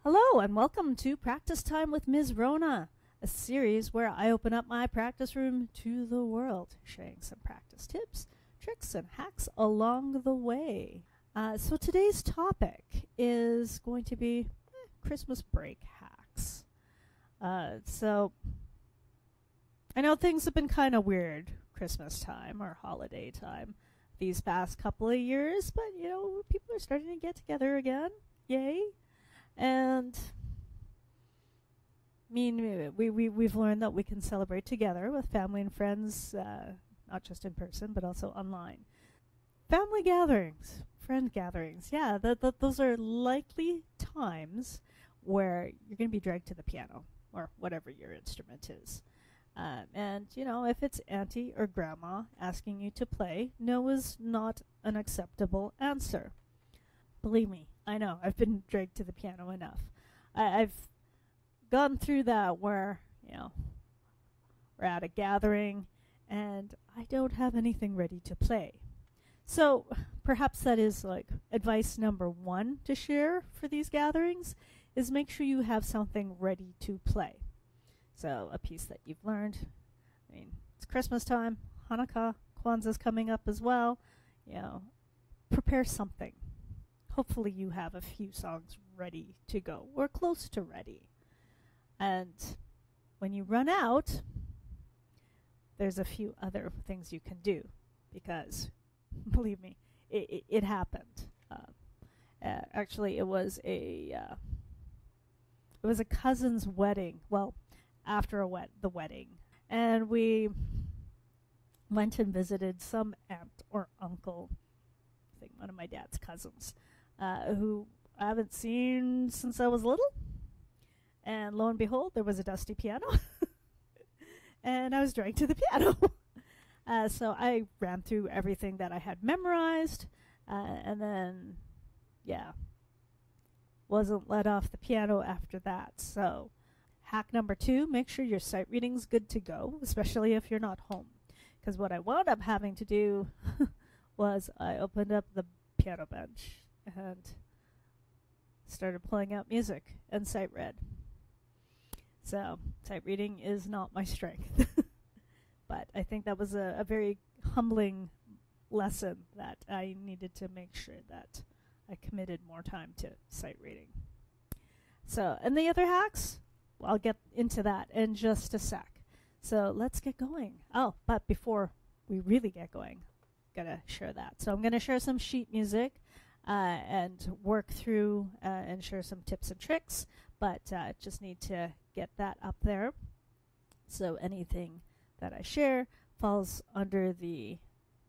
Hello and welcome to Practice Time with Ms. Rhona, a series where I open up my practice room to the world, sharing some practice tips, tricks, and hacks along the way. So today's topic is going to be Christmas break hacks. So I know things have been kind of weird Christmas time or holiday time these past couple of years, but people are starting to get together again. Yay! And we've learned that we can celebrate together with family and friends, not just in person, but also online. Family gatherings, friend gatherings, yeah, those are likely times where you're going to be dragged to the piano or whatever your instrument is. And if it's auntie or grandma asking you to play, no is not an acceptable answer. Believe me, I know, I've been dragged to the piano enough. I've gone through that where, we're at a gathering and I don't have anything ready to play. So perhaps that is like advice number one to share for these gatherings is make sure you have something ready to play. So a piece that you've learned. I mean, it's Christmas time, Hanukkah, Kwanzaa's coming up as well. Prepare something. Hopefully you have a few songs ready to go or close to ready. And when you run out, there's a few other things you can do because, believe me, it happened. Actually, it was a cousin's wedding. Well, after the wedding, and we went and visited some aunt or uncle, I think one of my dad's cousins, who I haven't seen since I was little. And lo and behold, there was a dusty piano. And I was dragged to the piano. So I ran through everything that I had memorized. And then, wasn't let off the piano after that. So hack number 2, make sure your sight reading's good to go, especially if you're not home. Because what I wound up having to do was I opened up the piano bench and started pulling out music and sight read. So sight reading is not my strength. But I think that was a very humbling lesson that I needed to make sure that I committed more time to sight reading. So, and the other hacks, I'll get into that in just a sec. So let's get going. Oh, but before we really get going, gotta share that. So I'm gonna share some sheet music and work through and share some tips and tricks, but just need to get that up there. So anything that I share falls under the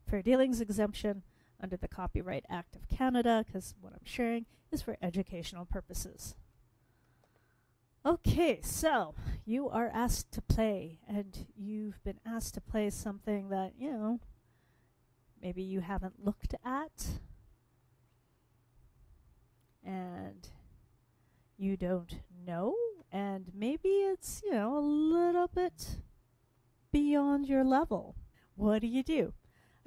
Fair Dealings Exemption under the Copyright Act of Canada, because what I'm sharing is for educational purposes. Okay, so you are asked to play, and you've been asked to play something that, maybe you haven't looked at, and you don't know, and maybe it's, a little bit beyond your level. What do you do?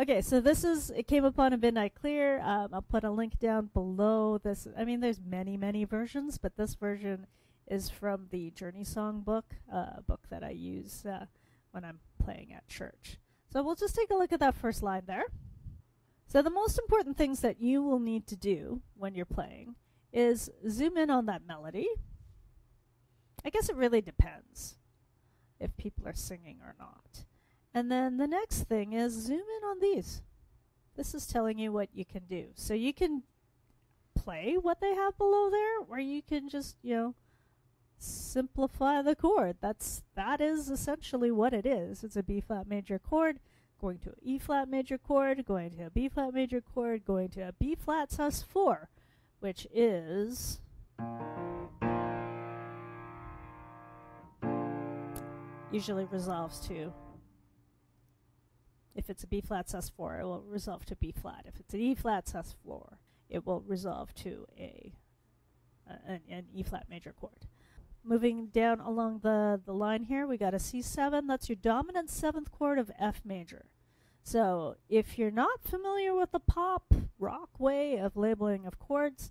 Okay, so it came upon a Midnight Clear. I'll put a link down below this. I mean, there's many versions, but this version is from the Journey Song book, a book that I use when I'm playing at church. So we'll just take a look at that first line there. So the most important things that you will need to do when you're playing is zoom in on that melody. I guess it really depends if people are singing or not. And then the next thing is zoom in on these. This is telling you what you can do. So you can play what they have below there, or you can just, simplify the chord. That is essentially what it is. It's a B flat major chord, going to an E flat major chord, going to a B flat major chord, going to a B flat sus4, which is usually resolves to, if it's a B flat sus4, it will resolve to B flat. If it's an E flat sus4, it will resolve to an E flat major chord. Moving down along the line here, we got a C7. That's your dominant 7th chord of F major. So if you're not familiar with the pop rock way of labeling of chords,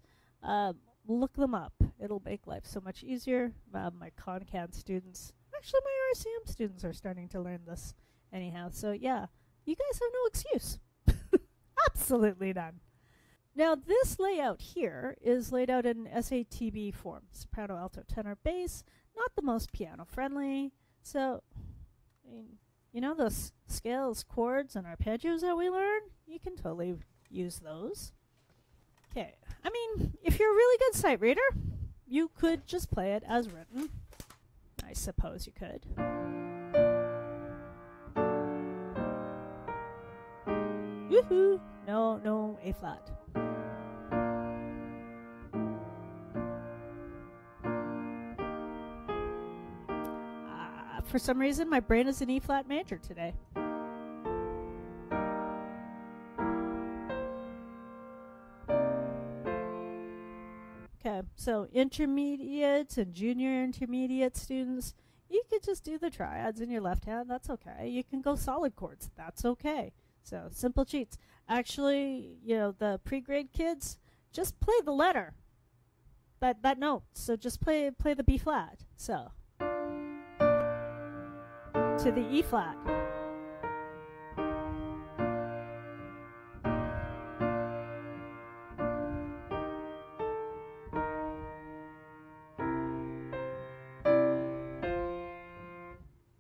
look them up. It'll make life so much easier. My Concan students, actually my RCM students are starting to learn this anyhow. So yeah, you guys have no excuse. Absolutely none. Now this layout here is laid out in SATB form. Soprano, alto, tenor, bass. Not the most piano friendly. So, I mean, you know those scales, chords, and arpeggios that we learn? You can totally use those. Okay, I mean, if you're a really good sight reader, you could just play it as written. I suppose you could. Woohoo! No A flat. For some reason, my brain is in E flat major today. Okay, so intermediate and junior intermediate students, you could just do the triads in your left hand. That's okay. You can go solid chords. That's okay. So simple cheats. Actually, you know, the pre-grade kids, just play the letter. That note. So just play the B flat. So to the E flat.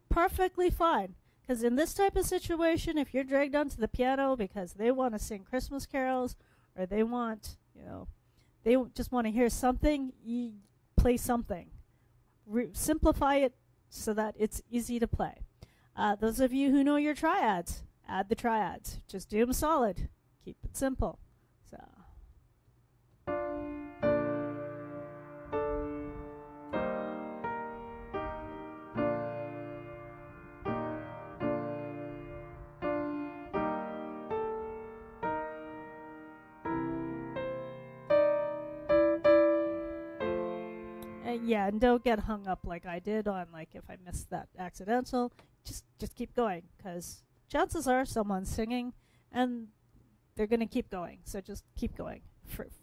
Perfectly fine. Because in this type of situation, if you're dragged onto the piano because they want to sing Christmas carols, or they want, you know, they just want to hear something, you play something. Simplify it so that it's easy to play. Those of you who know your triads, add the triads. Just do them solid. Keep it simple. So. Yeah, and don't get hung up like I did on, like, if I missed that accidental. Just keep going, because chances are someone's singing and they're going to keep going. So just keep going.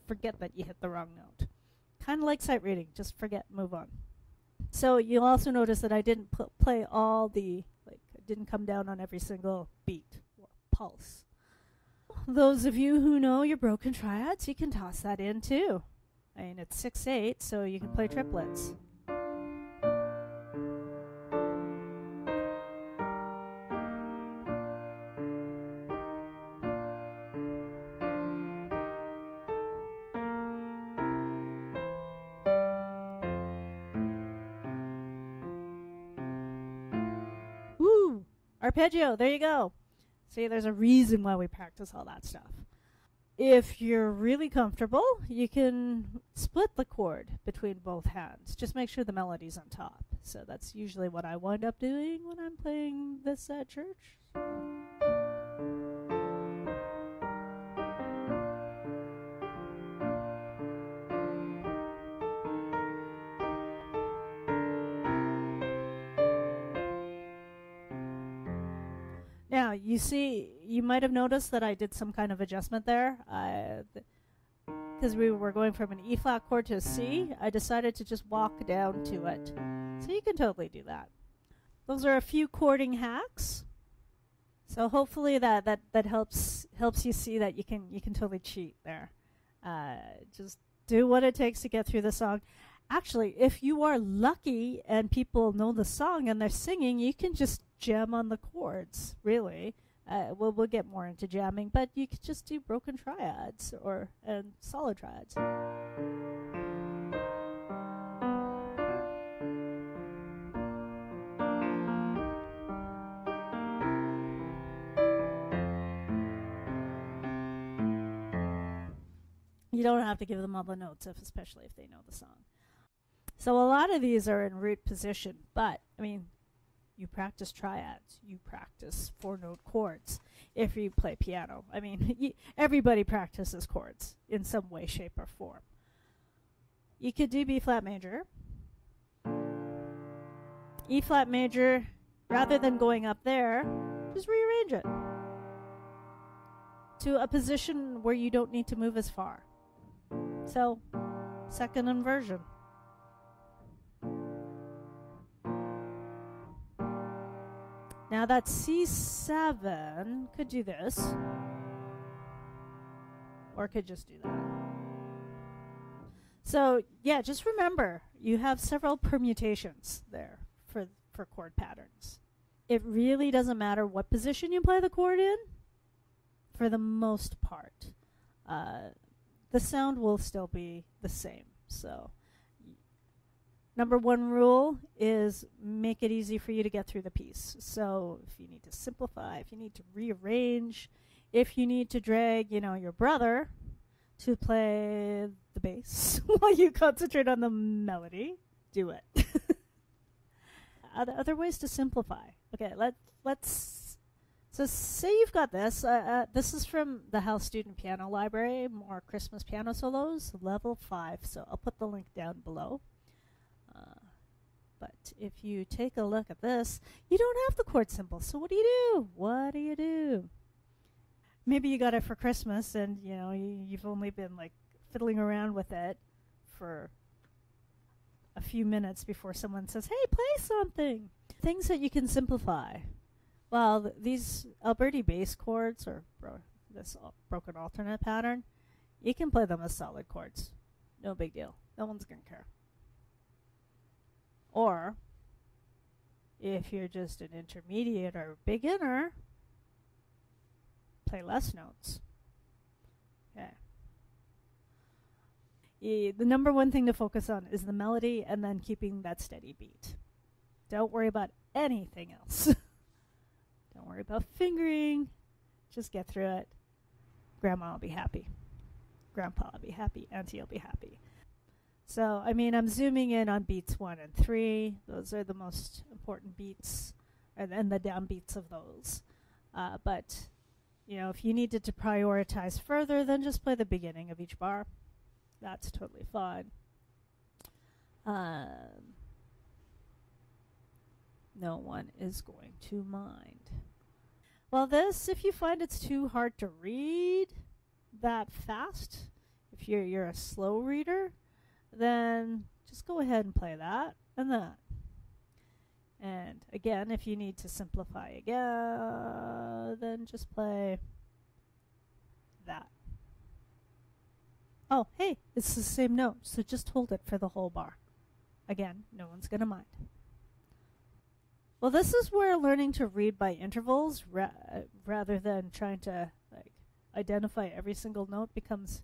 Forget that you hit the wrong note. Kind of like sight reading. Just forget, move on. So you'll also notice that I didn't play all the, like, I didn't come down on every single beat or pulse. Those of you who know your broken triads, you can toss that in too. I mean, it's 6/8, so you can play triplets. Woo! Arpeggio, there you go. See, there's a reason why we practice all that stuff. If you're really comfortable, you can split the chord between both hands. Just make sure the melody's on top. So that's usually what I wind up doing when I'm playing this at church. Now, you see, you might have noticed that I did some kind of adjustment there. Because we were going from an E flat chord to a C, I decided to just walk down to it. So you can totally do that. Those are a few chording hacks. So hopefully that helps you see that you can totally cheat there. Just do what it takes to get through the song. Actually, if you are lucky and people know the song and they're singing, you can just jam on the chords, really. We'll get more into jamming, but you could just do broken triads and solid triads. You don't have to give them all the notes, especially if they know the song. So a lot of these are in root position, but, I mean, you practice triads. You practice 4-note chords if you play piano. I mean, everybody practices chords in some way, shape, or form. You could do B flat major. E flat major, rather than going up there, just rearrange it to a position where you don't need to move as far. So, second inversion. Now that C7 could do this, or could just do that. So yeah, just remember, you have several permutations there for chord patterns. It really doesn't matter what position you play the chord in, for the most part. The sound will still be the same. So number one rule is make it easy for you to get through the piece. So if you need to simplify, if you need to rearrange, if you need to drag, your brother to play the bass while you concentrate on the melody, do it. Other ways to simplify. Okay, let's. So say you've got this. This is from the House Student Piano Library, more Christmas piano solos, level 5. So I'll put the link down below. But if you take a look at this, you don't have the chord symbol. So what do? Maybe you got it for Christmas and, you've only been like fiddling around with it for a few minutes before someone says, hey, play something. Things that you can simplify. Well, these Alberti bass chords, or this broken alternate pattern, you can play them as solid chords. No big deal. No one's going to care. Or, if you're just an intermediate or beginner, play less notes. Okay. The number one thing to focus on is the melody and then keeping that steady beat. Don't worry about anything else. Don't worry about fingering. Just get through it. Grandma will be happy. Grandpa will be happy. Auntie will be happy. So, I'm zooming in on beats 1 and 3. Those are the most important beats, and the downbeats of those. But, if you needed to prioritize further, then just play the beginning of each bar. That's totally fine. No one is going to mind. Well, this, if you find it's too hard to read that fast, if you're a slow reader, then just go ahead and play that and that. And again, if you need to simplify again, then just play that. Oh, hey, it's the same note, so just hold it for the whole bar. Again, no one's going to mind. Well, this is where learning to read by intervals rather than trying to identify every single note becomes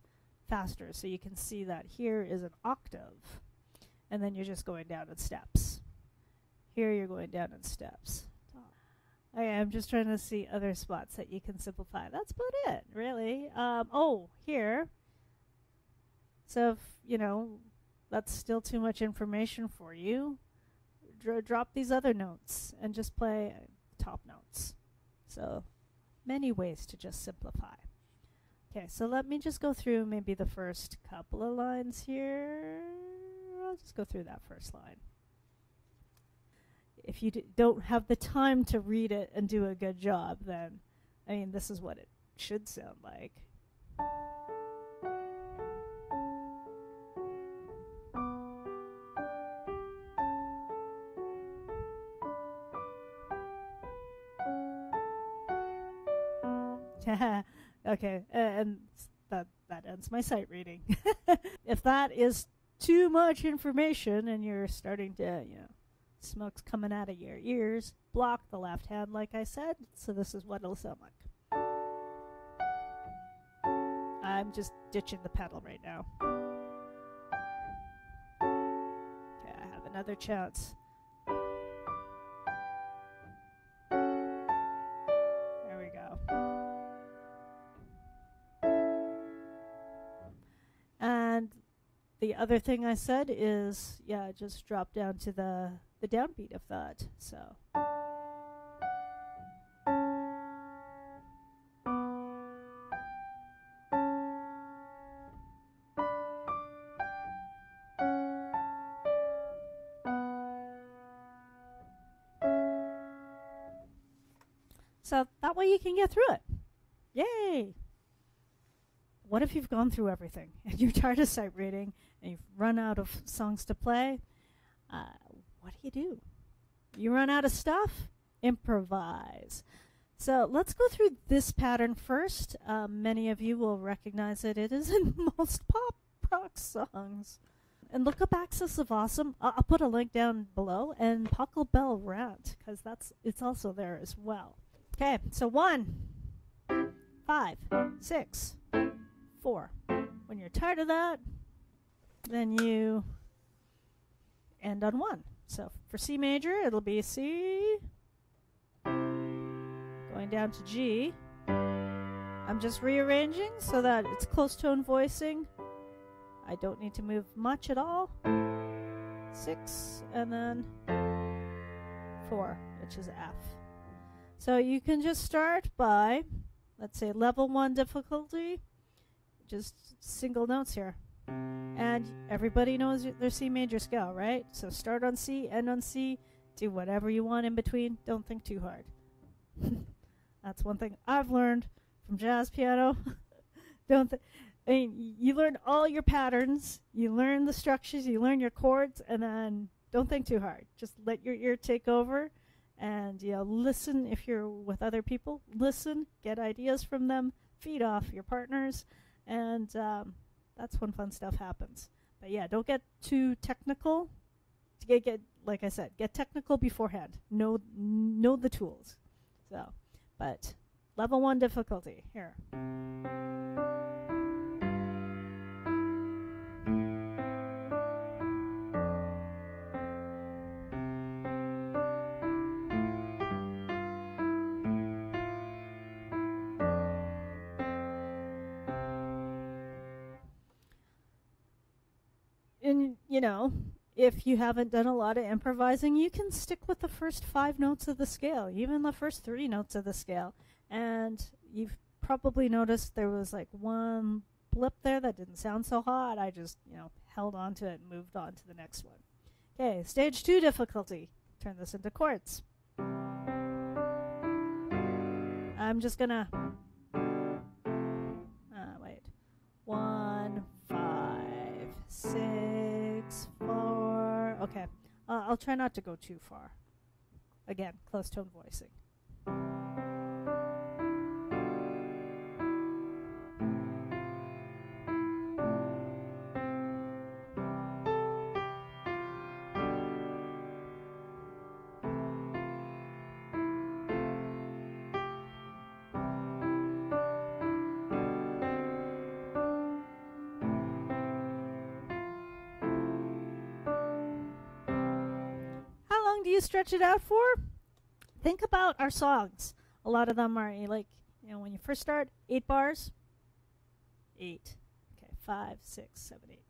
faster. So you can see that here is an octave, and then you're just going down in steps. Here you're going down in steps. Okay, I'm just trying to see other spots that you can simplify. That's about it, really. Here. So if, that's still too much information for you, drop these other notes and just play top notes. So many ways to just simplify. Okay, so let me just go through maybe the first couple of lines here. I'll just go through that first line. If you don't have the time to read it and do a good job, then, this is what it should sound like. Okay, and that ends my sight reading. If that is too much information and you're starting to, smoke's coming out of your ears, block the left hand like I said, so this is what it'll sound like. I'm just ditching the pedal right now. Okay, I have another chance. There we go. And the other thing I said is, just drop down to the downbeat of that. So that way you can get through it. Yay! what if you've gone through everything and you're tired of sight reading and you've run out of songs to play? What do? You run out of stuff? Improvise. So let's go through this pattern first. Many of you will recognize it. It is in most pop rock songs. And look up Axis of Awesome. I'll put a link down below. And Puckle Bell Rant, because it's also there as well. Okay, so 1, 5, 6, 4. When you're tired of that, then you end on 1. So for C major, it'll be C, going down to G. I'm just rearranging so that it's close tone voicing. I don't need to move much at all. 6, and then 4, which is F. So you can just start by, let's say, level 1 difficulty, just single notes here. And everybody knows their C major scale, right? So start on C, end on C, do whatever you want in between. Don't think too hard. That's one thing I've learned from jazz piano. You learn all your patterns, you learn the structures, you learn your chords, and then don't think too hard. Just let your ear take over, and listen if you're with other people. Listen, get ideas from them, feed off your partners, and that's when fun stuff happens. But yeah, don't get too technical. Get like I said, get technical beforehand. Know the tools. So, but level 1 difficulty here. And, if you haven't done a lot of improvising, you can stick with the first 5 notes of the scale, even the first 3 notes of the scale. And you've probably noticed there was like one blip there that didn't sound so hot. I just, held on to it and moved on to the next one. Okay, stage 2 difficulty. Turn this into chords. I'm just gonna, wait. 1, 5, 6, 4. Okay, I'll try not to go too far. Again, close tone voicing. Do you stretch it out for? Think about our songs. A lot of them are like, when you first start, 8 bars. 8. Okay, 5, 6, 7, 8.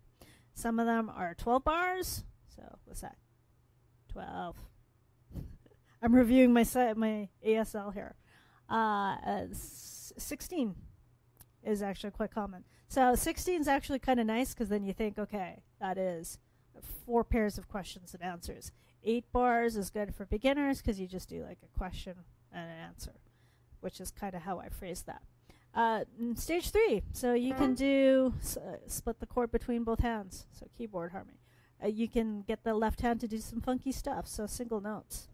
Some of them are 12 bars. So what's that? 12. I'm reviewing my ASL here. 16 is actually quite common. So 16 is actually kind of nice because then you think, okay, that is 4 pairs of questions and answers. 8 bars is good for beginners because you just do like a question and an answer, which is kind of how I phrase that. Stage 3, so you can do split the chord between both hands, so keyboard harmony. You can get the left hand to do some funky stuff, so single notes.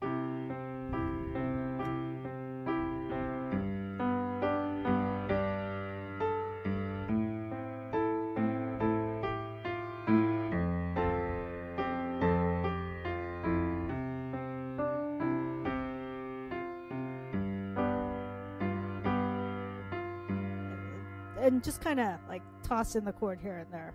And just kind of like toss in the chord here and there.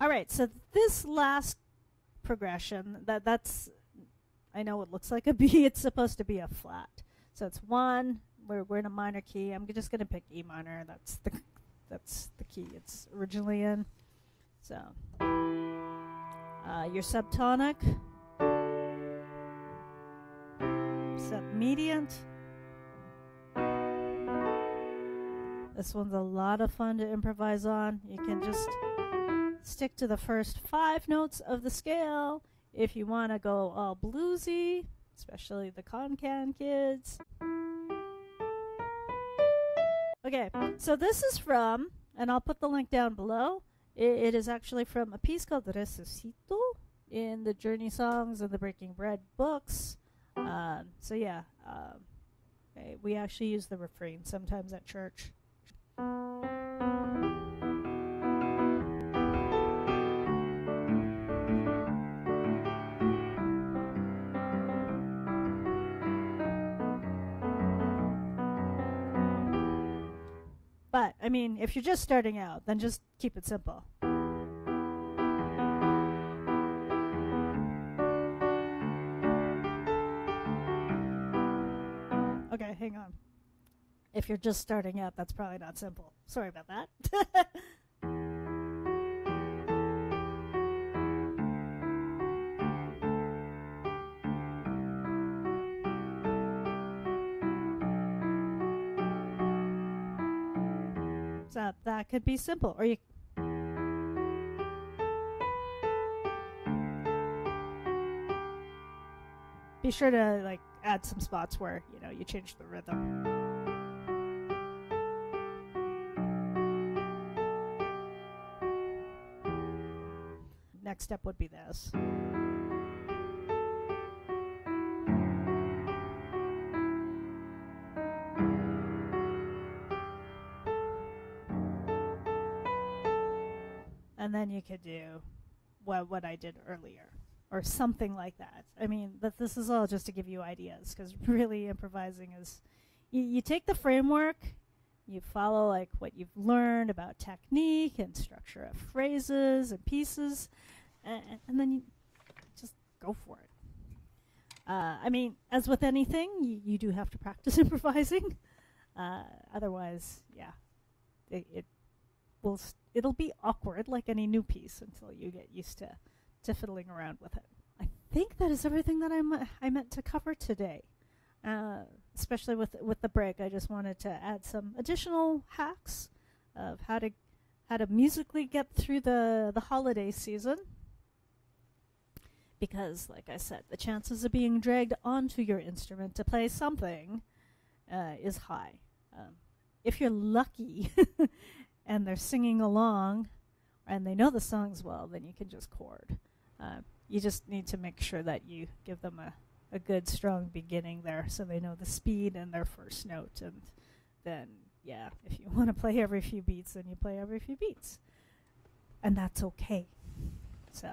All right, so this last progression, that's I know it looks like a B. It's supposed to be a flat. So it's 1. We're in a minor key. I'm just going to pick E minor. That's the key it's originally in. So your subtonic. except mediant. This one's a lot of fun to improvise on. You can just stick to the first 5 notes of the scale. If you want to go all bluesy, especially the con-can kids. Okay, so this is from, and I'll put the link down below. It is actually from a piece called Resucito in the Journey Songs and the Breaking Bread books. So yeah, okay, we actually use the refrain sometimes at church. But, I mean, if you're just starting out, then just keep it simple. Okay, hang on. If you're just starting out, that's probably not simple. Sorry about that. So that could be simple. Or you be sure to like add some spots where, you know, you change the rhythm. Next step would be this. And then you could do what I did earlier, or something like that. I mean, this is all just to give you ideas, because really improvising is, you take the framework, you follow like what you've learned about technique and structure of phrases and pieces, and then you just go for it. I mean, as with anything, you do have to practice improvising. Otherwise, yeah, it'll be awkward like any new piece until you get used to fiddling around with it. I think that is everything that I meant to cover today. Especially with the break, I just wanted to add some additional hacks of how to musically get through the holiday season. Because, like I said, the chances of being dragged onto your instrument to play something is high. If you're lucky and they're singing along and they know the songs well, then you can just chord. You just need to make sure that you give them a good, strong beginning there so they know the speed and their first note. And then, yeah, if you want to play every few beats, then you play every few beats. And that's okay. So,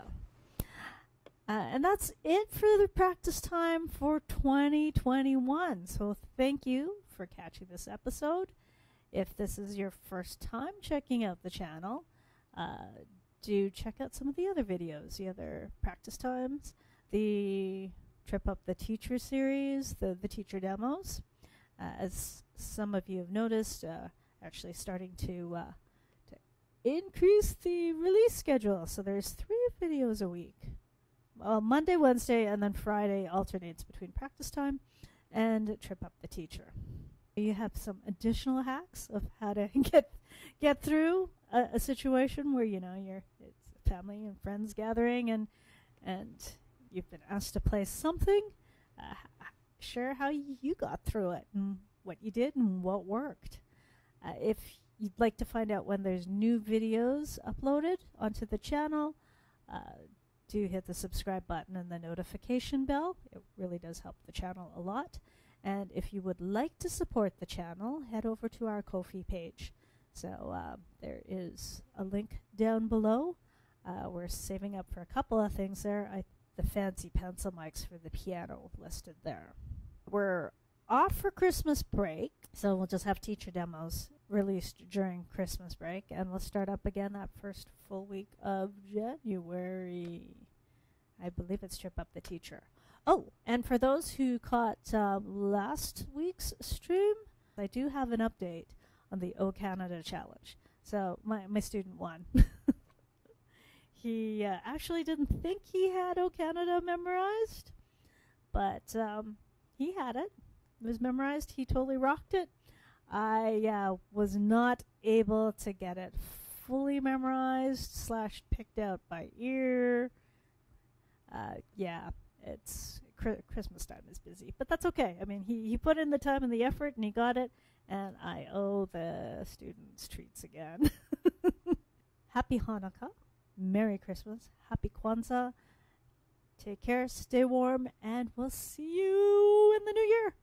and that's it for the practice time for 2021. So thank you for catching this episode. If this is your first time checking out the channel, do check out some of the other videos, the other practice times, the Trip Up the Teacher series, the teacher demos. As some of you have noticed, actually starting to increase the release schedule. So there's 3 videos a week. Well, Monday, Wednesday, and then Friday alternates between practice time and Trip Up the Teacher. You have some additional hacks of how to get through a situation where, you know, it's a family and friends gathering and you've been asked to play something. Share how you got through it and what you did and what worked. If you'd like to find out when there's new videos uploaded onto the channel, do hit the subscribe button and the notification bell. It really does help the channel a lot. And if you would like to support the channel, head over to our Ko-fi page. So there is a link down below. We're saving up for a couple of things there. The fancy pencil mics for the piano listed there. We're off for Christmas break, so we'll just have teacher demos released during Christmas break, and we'll start up again that first full week of January. I believe it's Trip Up the Teacher. Oh, and for those who caught last week's stream, I do have an update on the O Canada Challenge. So my student won. He actually didn't think he had O Canada memorized, but he had it. It was memorized. He totally rocked it. I was not able to get it fully memorized / picked out by ear. It's Christmas time is busy, but that's okay. I mean, he put in the time and the effort, and he got it, and I owe the students treats again. Happy Hanukkah, Merry Christmas, Happy Kwanzaa. Take care, stay warm, and we'll see you in the new year.